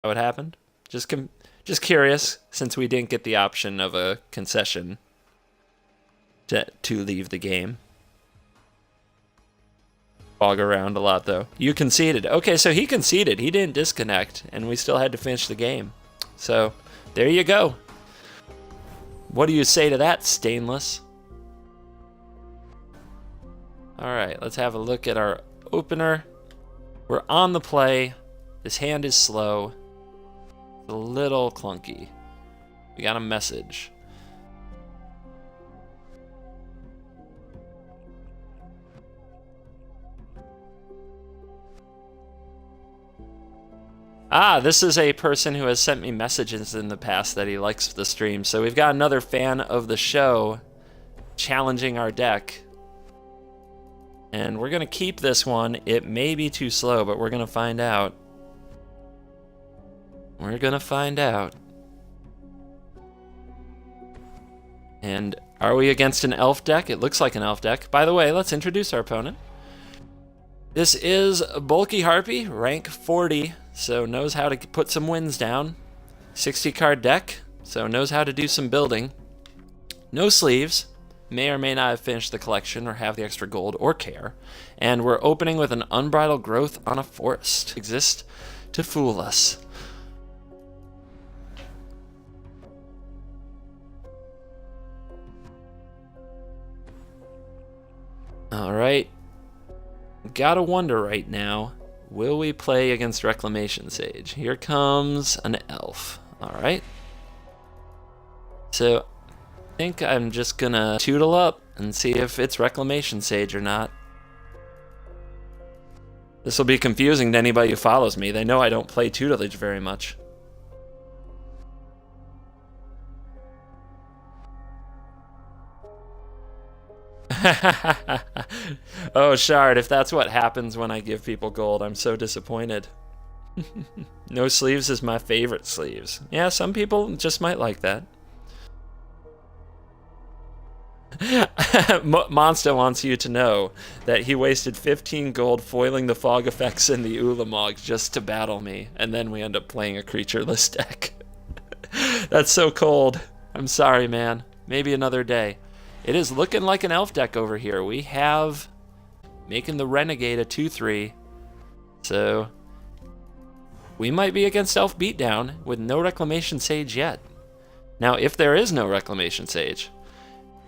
What happened? Just curious, since we didn't get the option of a concession to leave the game. Bog around a lot, though. You conceded. Okay, so he conceded. He didn't disconnect, and we still had to finish the game. So, there you go. What do you say to that, Stainless? Alright, let's have a look at our opener. We're on the play. This hand is slow. It's a little clunky. We got a message. Ah, this is a person who has sent me messages in the past that he likes the stream. So we've got another fan of the show challenging our deck. And we're going to keep this one. It may be too slow, but we're going to find out. We're going to find out. And are we against an elf deck? It looks like an elf deck. By the way, let's introduce our opponent. This is Bulky Harpy, rank 40, so knows how to put some wins down. 60 card deck, so knows how to do some building. No sleeves, may or may not have finished the collection or have the extra gold or care. And we're opening with an Unbridled Growth on a Forest. Exist to fool us. Alright. Gotta wonder right now, will we play against Reclamation Sage? Here comes an elf. Alright. So, I think I'm just gonna tootle up and see if it's Reclamation Sage or not. This will be confusing to anybody who follows me. They know I don't play tutelage very much. Oh, Shard, if that's what happens when I give people gold, I'm so disappointed. No sleeves is my favorite sleeves. Yeah, some people just might like that. Monster wants you to know that he wasted 15 gold foiling the fog effects in the Ulamog just to battle me, and then we end up playing a creatureless deck. That's so cold. I'm sorry, man. Maybe another day. It is looking like an elf deck over here. We have making the Renegade a 2-3. So we might be against Elf Beatdown with no Reclamation Sage yet. Now, if there is no Reclamation Sage,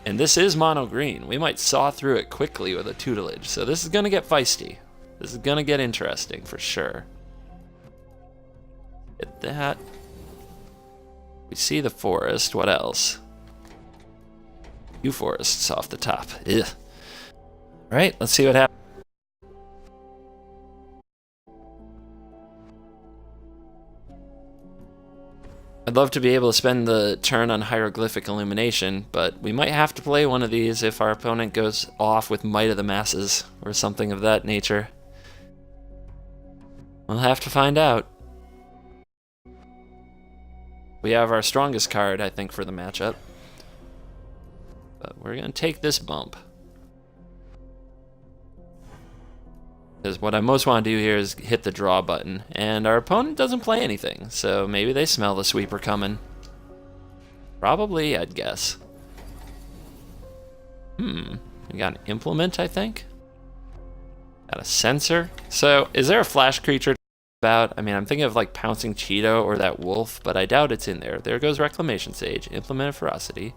and this is mono green, we might saw through it quickly with a tutelage. So this is going to get feisty. This is going to get interesting for sure. Get that. We see the forest. What else? Q4t's off the top. Ugh. Alright, let's see what happens. I'd love to be able to spend the turn on Hieroglyphic Illumination, but we might have to play one of these if our opponent goes off with Might of the Masses, or something of that nature. We'll have to find out. We have our strongest card, I think, for the matchup. But we're going to take this bump. Because what I most want to do here is hit the draw button. And our opponent doesn't play anything, so maybe they smell the sweeper coming. Probably, I'd guess. We got an implement, I think. Got a sensor. So, is there a flash creature about? I mean, I'm thinking of like Pouncing Cheeto or that wolf, but I doubt it's in there. There goes Reclamation Sage. Implement of Ferocity.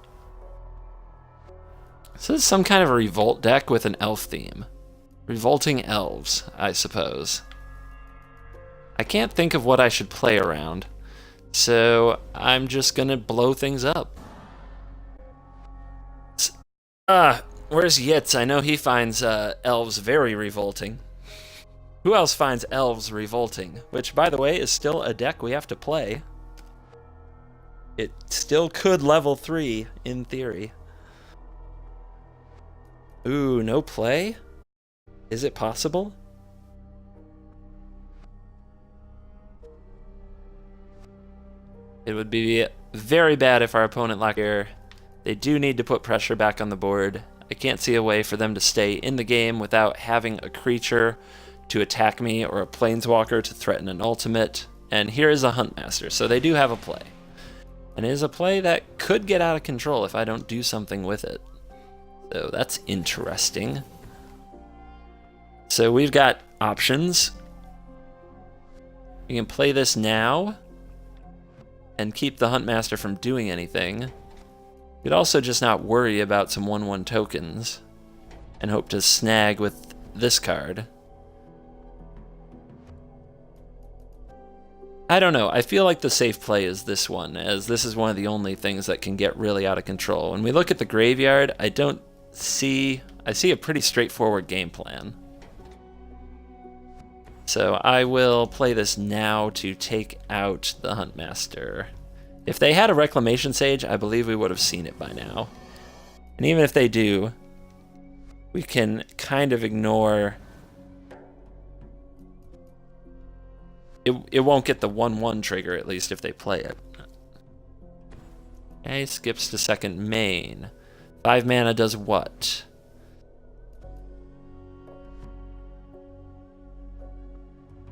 So this is some kind of a revolt deck with an elf theme. Revolting elves, I suppose. I can't think of what I should play around, so I'm just gonna blow things up. Where's Yitz? I know he finds elves very revolting. Who else finds elves revolting? Which, by the way, is still a deck we have to play. It still could level 3, in theory. Ooh, no play? Is it possible? It would be very bad if our opponent lacked air. They do need to put pressure back on the board. I can't see a way for them to stay in the game without having a creature to attack me or a planeswalker to threaten an ultimate, And here is a Huntmaster, so they do have a play. And it is a play that could get out of control if I don't do something with it. So that's interesting. So we've got options. We can play this now and keep the Huntmaster from doing anything. We could also just not worry about some 1/1 tokens and hope to snag with this card. I don't know. I feel like the safe play is this one, as this is one of the only things that can get really out of control. When we look at the graveyard, I see a pretty straightforward game plan. So I will play this now to take out the Huntmaster. If they had a Reclamation Sage, I believe we would have seen it by now. And even if they do, we can kind of ignore... It won't get the 1/1 trigger, at least if they play it. Okay, skips to second main. 5 mana does what?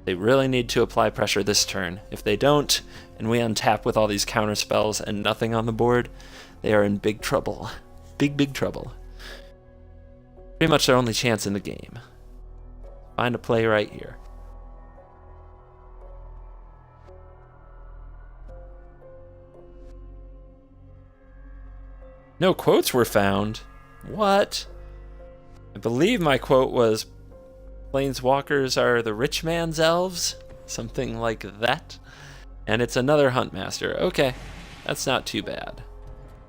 They really need to apply pressure this turn. If they don't, and we untap with all these counter spells and nothing on the board, they are in big trouble. Big trouble. Pretty much their only chance in the game. Find a play right here. No quotes were found. What? I believe my quote was, Planeswalkers are the rich man's elves? Something like that. And it's another Huntmaster. Okay, that's not too bad.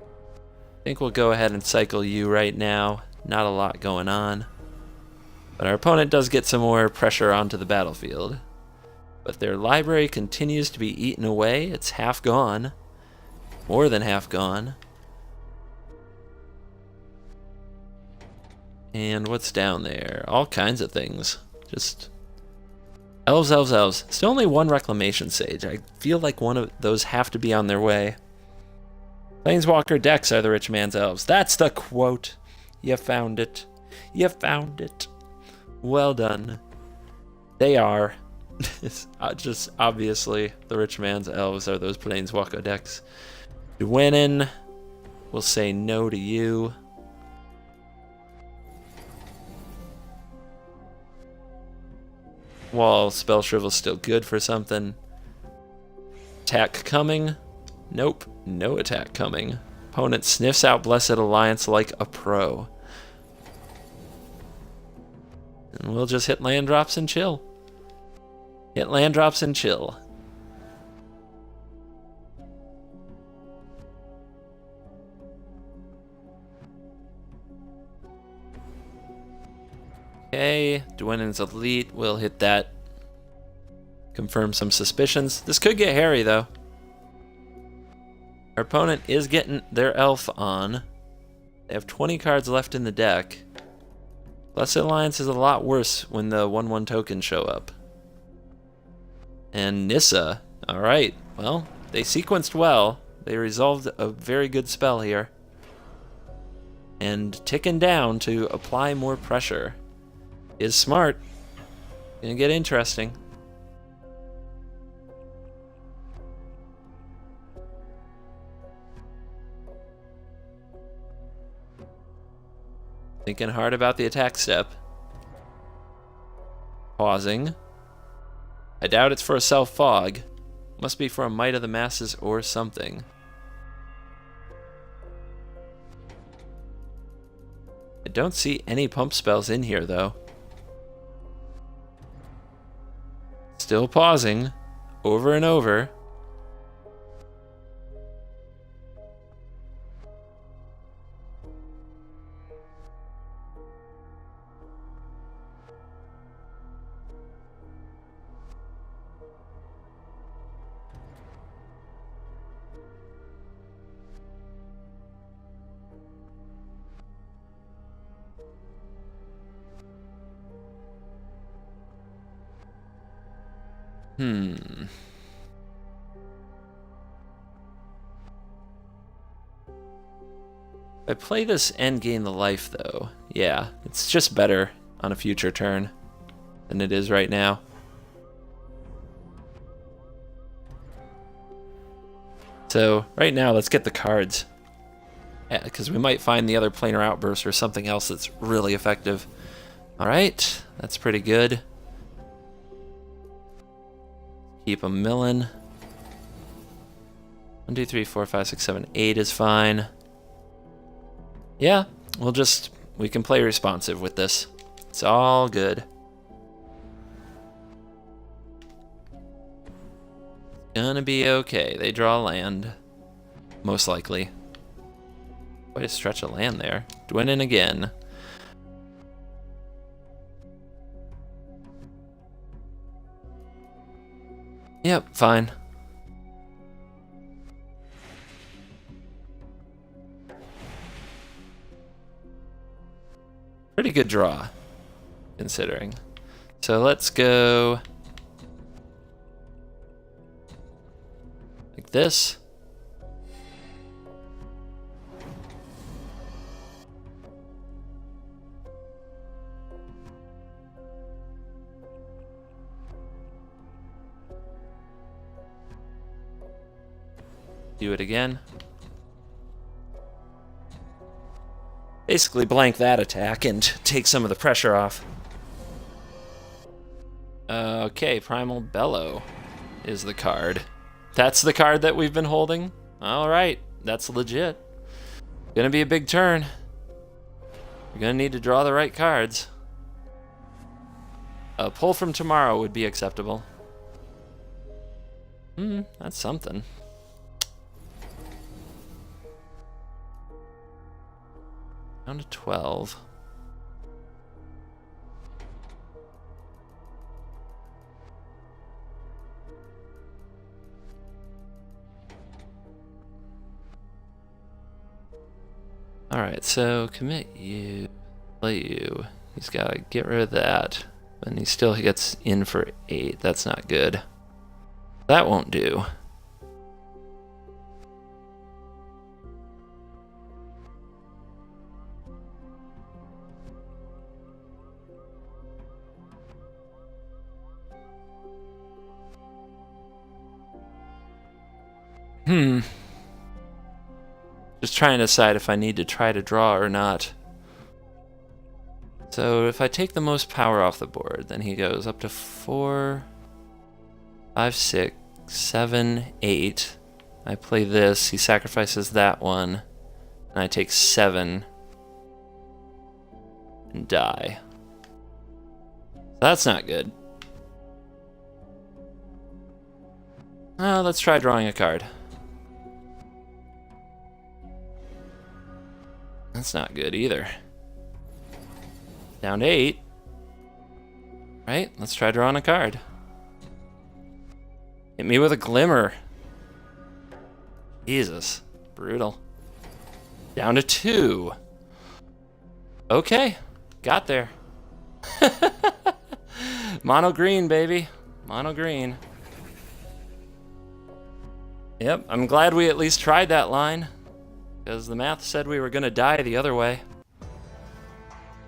I think we'll go ahead and cycle you right now. Not a lot going on. But our opponent does get some more pressure onto the battlefield. But their library continues to be eaten away. It's half gone. More than half gone. And what's down there? All kinds of things. Just elves, elves, elves. Still only one Reclamation Sage. I feel like one of those have to be on their way. Planeswalker decks are the rich man's elves. That's the quote. You found it. You found it. Well done. They are. Just obviously the rich man's elves are those Planeswalker decks. Dwayne will say no to you. While Spell Shrivel's still good for something. Attack coming. Nope, no attack coming. Opponent sniffs out Blessed Alliance like a pro. And we'll just hit land drops and chill. Hit land drops and chill. Okay, Dwynen's Elite will hit that. Confirm some suspicions. This could get hairy, though. Our opponent is getting their elf on. They have 20 cards left in the deck. Blessed Alliance is a lot worse when the 1/1 tokens show up. And Nissa. Alright, well, they sequenced well. They resolved a very good spell here. And ticking down to apply more pressure. Is smart. Gonna get interesting. Thinking hard about the attack step. Pausing. I doubt it's for a self-fog. Must be for a Might of the Masses or something. I don't see any pump spells in here, though. Still pausing, over and over. If I play this and gain the life, though, yeah, it's just better on a future turn than it is right now. So right now, let's get the cards. Because we might find the other planar outburst or something else that's really effective. Alright, that's pretty good. Keep them milling. 1, 2, 3, 4, 5, 6, 7, 8 is fine. Yeah, we can play responsive with this. It's all good. Gonna be okay. They draw land. Most likely. Quite a stretch of land there. Dwindling again. Yep, fine. Pretty good draw, considering. So let's go like this. Do it again. Basically blank that attack and take some of the pressure off. Okay, Primal Bellow is the card. That's the card that we've been holding? Alright, that's legit. Gonna be a big turn. We're gonna need to draw the right cards. A pull from tomorrow would be acceptable. That's something. Down to 12. Alright, so commit you, play you. He's got to get rid of that. And he still gets in for 8. That's not good. That won't do. Just trying to decide if I need to try to draw or not. So if I take the most power off the board, then he goes up to 4, 5, 6, 7, 8. I play this, he sacrifices that one, and I take 7 and die. That's not good. Let's try drawing a card. That's not good either. Down to 8. Right, let's try drawing a card. Hit me with a glimmer. Jesus, brutal. Down to 2. Okay, got there. Mono green, baby. Mono green. Yep, I'm glad we at least tried that line, because the math said we were going to die the other way.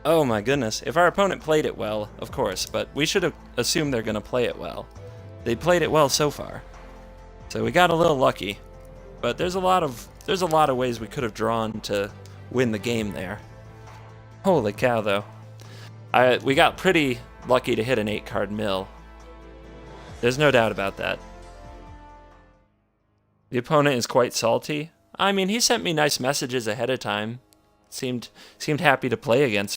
Oh my goodness, if our opponent played it well, of course, but we should have assumed they're going to play it well. They played it well so far. So we got a little lucky, but there's a lot of ways we could have drawn to win the game there. Holy cow, though. We got pretty lucky to hit an 8-card mill. There's no doubt about that. The opponent is quite salty. I mean, he sent me nice messages ahead of time. Seemed happy to play against